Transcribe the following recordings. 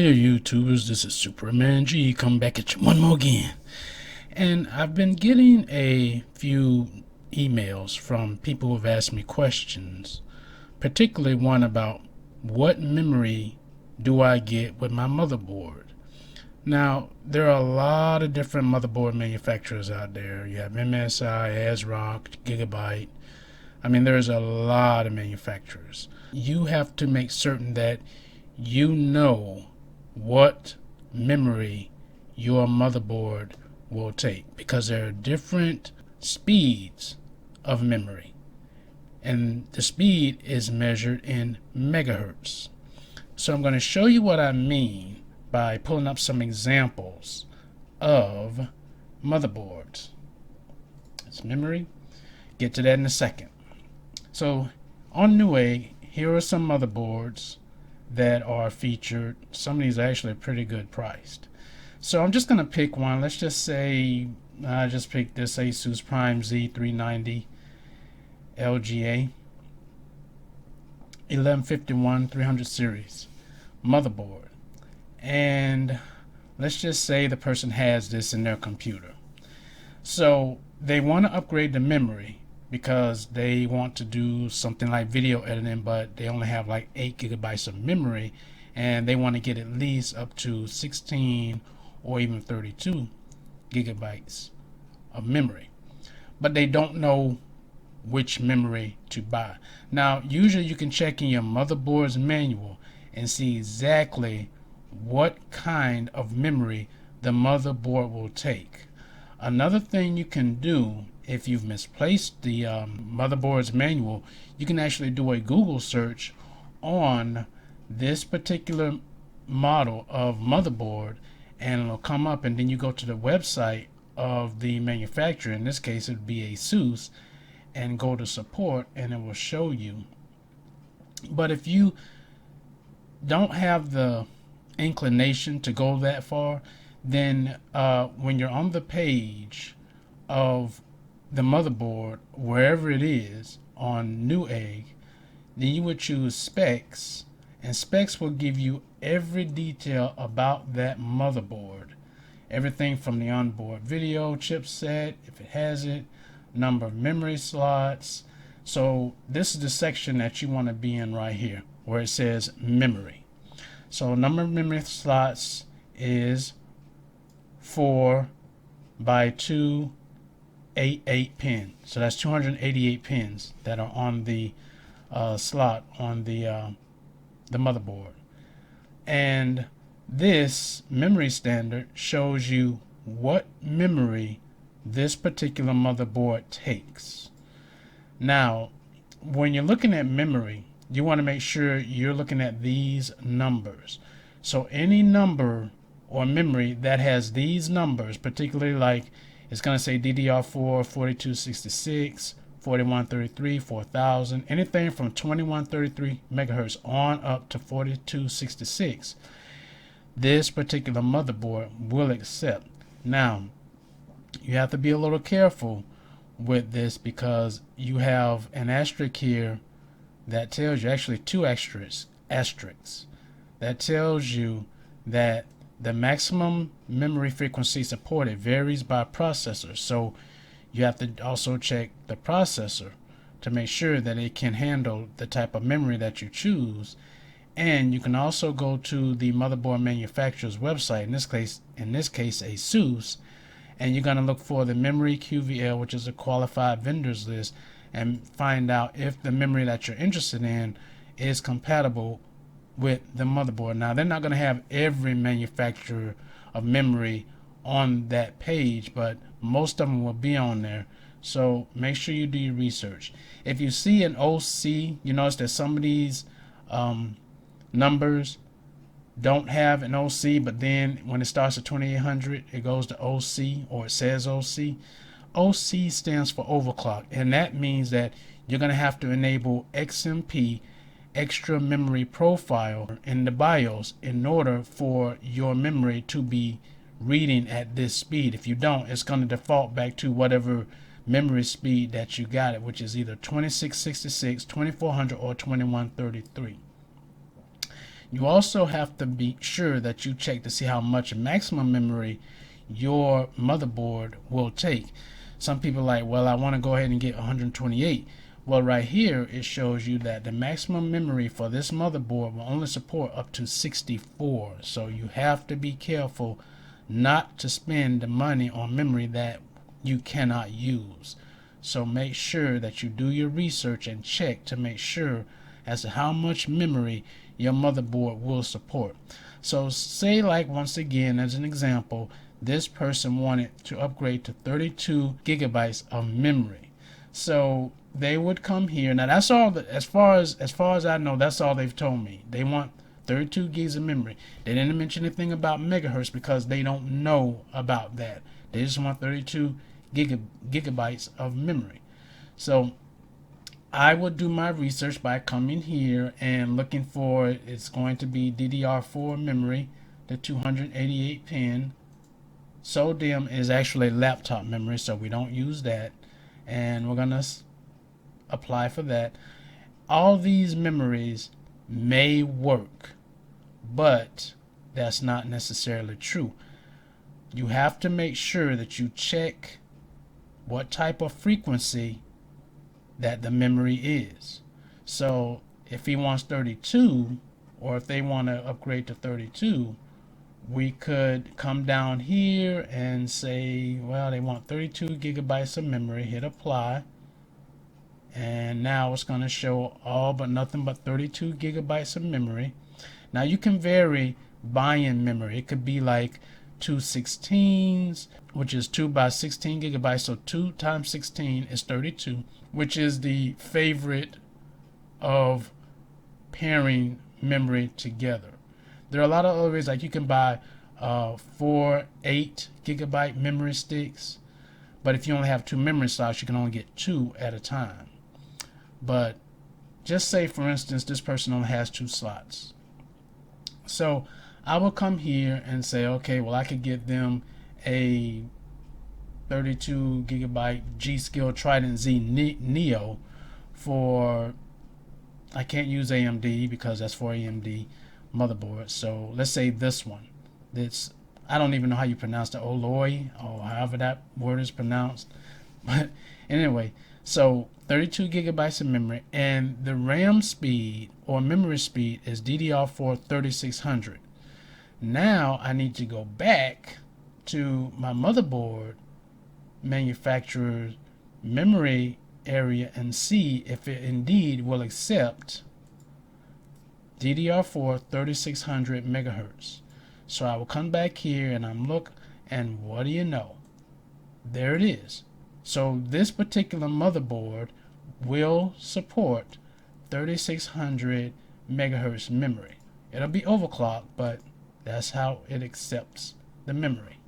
Hiya YouTubers, this is Superman G coming back at you one more again. And I've been getting a few emails from people who have asked me questions, particularly one about what memory do I get with my motherboard. Now, there are a lot of different motherboard manufacturers out there. You have MSI, ASRock, Gigabyte. There's a lot of manufacturers. You have to make certain that you know what memory your motherboard will take, because there are different speeds of memory, and the speed is measured in megahertz. So I'm going to show you what I mean by pulling up some examples of motherboards. It's memory. Get to that in a second. So on Newegg, here are some motherboards that are featured. Some of these are actually pretty good priced. So I'm just going to pick one. Let's just say I just picked this Asus Prime Z390 LGA 1151 300 series motherboard. And let's just say the person has this in their computer. So they want to upgrade the memory because they want to do something like video editing, but they only have like 8 gigabytes of memory, and they want to get at least up to 16 or even 32 gigabytes of memory, but they don't know which memory to buy. Now, usually you can check in your motherboard's manual and see exactly what kind of memory the motherboard will take. Another thing you can do, if you've misplaced the motherboard's manual, you can actually do a Google search on this particular model of motherboard, and it'll come up, and then you go to the website of the manufacturer. In this case, it would be Asus, and go to support, and it will show you. But if you don't have the inclination to go that far, then when you're on the page of the motherboard, wherever it is on Newegg, then you would choose specs, and specs will give you every detail about that motherboard, everything from the onboard video chipset, if it has it, number of memory slots. So this is the section that you want to be in right here, where it says memory. So number of memory slots is 4 by 288 pins. So that's 288 pins that are on the slot on the motherboard. And this memory standard shows you what memory this particular motherboard takes. Now, when you're looking at memory, you want to make sure you're looking at these numbers. So any number or memory that has these numbers, particularly like it's going to say DDR4 4266, 4133, 4000, anything from 2133 megahertz on up to 4266, this particular motherboard will accept. Now, you have to be a little careful with this, because you have an asterisk here that tells you, actually two asterisks that tells you that the maximum memory frequency supported varies by processor. So you have to also check the processor to make sure that it can handle the type of memory that you choose. And you can also go to the motherboard manufacturer's website, in this case Asus, and you're going to look for the memory QVL, which is a qualified vendors list, and find out if the memory that you're interested in is compatible with the motherboard. Now, they're not going to have every manufacturer of memory on that page, but most of them will be on there. So make sure you do your research. If you see an OC, you notice that some of these numbers don't have an OC, but then when it starts at 2800, it goes to OC, or it says OC. OC stands for overclock, and that means that you're going to have to enable XMP, extra memory profile, in the BIOS in order for your memory to be reading at this speed. If you don't, it's going to default back to whatever memory speed that you got it, which is either 2666, 2400, or 2133. You also have to be sure that you check to see how much maximum memory your motherboard will take. Some people are like, well, I want to go ahead and get 128. Well, right here it shows you that the maximum memory for this motherboard will only support up to 64. So you have to be careful not to spend the money on memory that you cannot use. So make sure that you do your research and check to make sure as to how much memory your motherboard will support. So say, like, once again, as an example, this person wanted to upgrade to 32 gigabytes of memory. So they would come here. Now that's all as far as I know, that's all they've told me. They want 32 gigs of memory. They didn't mention anything about megahertz because they don't know about that. They just want 32 gigabytes of memory. So I would do my research by coming here and looking for, it's going to be DDR4 memory, the 288 pin. SODIMM is actually laptop memory, so we don't use that, and we're gonna apply for that. All these memories may work, but that's not necessarily true. You have to make sure that you check what type of frequency that the memory is. So if he wants 32, or if they want to upgrade to 32, we could come down here and say, well, they want 32 gigabytes of memory, hit apply, and now it's going to show all but nothing but 32 gigabytes of memory. Now you can vary buying memory. It could be like 216s, which is 2 by 16 gigabytes, so 2 times 16 is 32, which is the favorite of pairing memory together. There are a lot of other ways, like you can buy 4 8 gigabyte memory sticks, but if you only have 2 memory slots, you can only get 2 at a time. But just say, for instance, this person only has 2 slots. So I will come here and say, okay, well, I could get them a 32 gigabyte G-Skill Trident Z Neo for, I can't use AMD because that's for AMD motherboard. So let's say this one. It's, I don't even know how you pronounce the Oloi, or however that word is pronounced. But anyway, so 32 gigabytes of memory, and the RAM speed or memory speed is DDR4 3600. Now I need to go back to my motherboard manufacturer's memory area and see if it indeed will accept DDR4 3600 megahertz. So I will come back here and I'm look, and what do you know? There it is. So this particular motherboard will support 3600 megahertz memory. It'll be overclocked, but that's how it accepts the memory.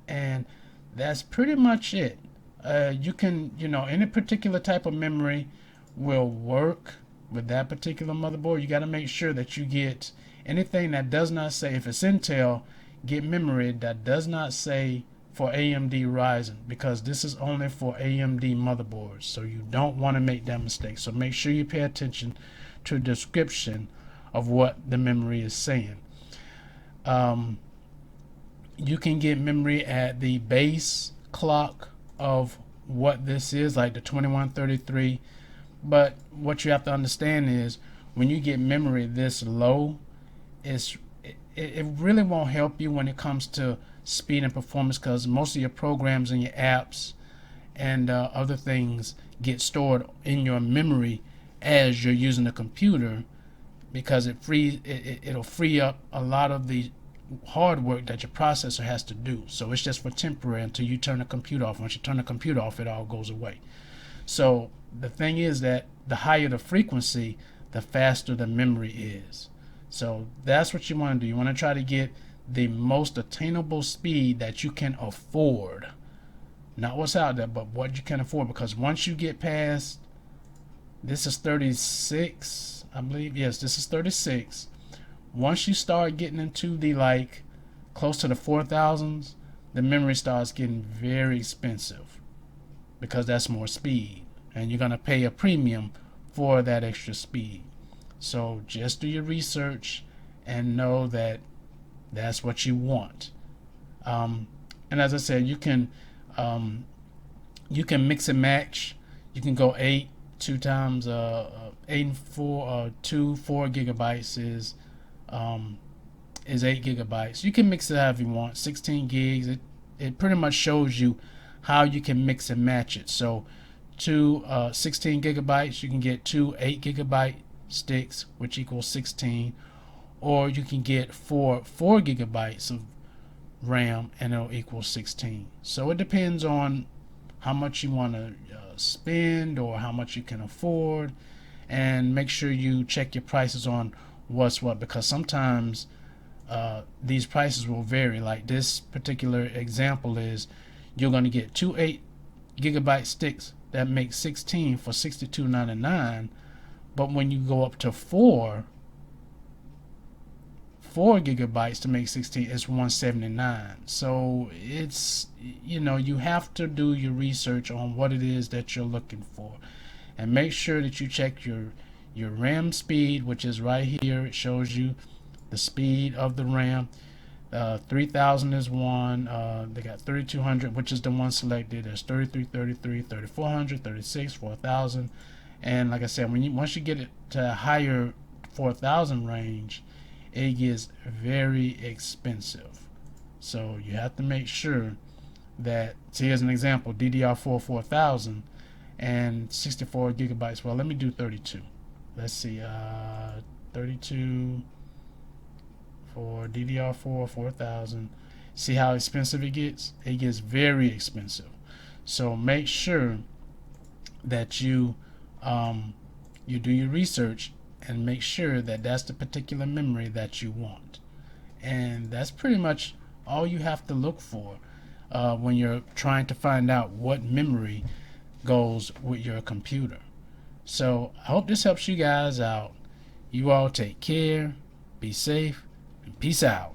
And that's pretty much it. You can, any particular type of memory will work with that particular motherboard. You got to make sure that you get anything that does not say, if it's Intel, get memory that does not say for AMD Ryzen, because this is only for AMD motherboards. So you don't want to make that mistake. So make sure you pay attention to the description of what the memory is saying. You can get memory at the base clock of what this is, like the 2133. But what you have to understand is, when you get memory this low, it really won't help you when it comes to speed and performance, because most of your programs and your apps and other things get stored in your memory as you're using the computer, because it'll free up a lot of the hard work that your processor has to do. So it's just for temporary until you turn the computer off. Once you turn the computer off, it all goes away. So the thing is that the higher the frequency, the faster the memory is. So that's what you want to do. You want to try to get the most attainable speed that you can afford. Not what's out there, but what you can afford. Because once you get past, this is 36, I believe. Yes, this is 36. Once you start getting into the close to the 4000s, the memory starts getting very expensive, because that's more speed, and you're going to pay a premium for that extra speed. So just do your research and know that that's what you want. And as I said, you can mix and match. You can go 8 2 times 8 and 4 2 4 gigabytes is 8 gigabytes. You can mix it however you want. 16 gigs. It pretty much shows you how you can mix and match it. So two 16 gigabytes, you can get two 8 gigabyte sticks, which equals 16, or you can get four gigabytes of RAM and it'll equal 16. So it depends on how much you want to spend or how much you can afford, and make sure you check your prices on what's what, because sometimes these prices will vary. Like this particular example is you're going to get two 8 gigabyte sticks that make 16 for $62.99, but when you go up to 4 gigabytes to make 16, it's $179. So it's, you have to do your research on what it is that you're looking for, and make sure that you check your RAM speed, which is right here. It shows you the speed of the RAM. 3000 is one. They got 3200, which is the one selected. There's 3333, 3400, 36, 4000, and like I said, once you get it to a higher 4000 range, it gets very expensive. So you have to make sure that, so here's an example, DDR4 4000 and 64 gigabytes. Well, let me do 32. Let's see, 32 for DDR4 4000. See how expensive it gets? It gets very expensive. So make sure that you do your research and make sure that that's the particular memory that you want. And that's pretty much all you have to look for when you're trying to find out what memory goes with your computer. So I hope this helps you guys out. You all take care, be safe, and peace out.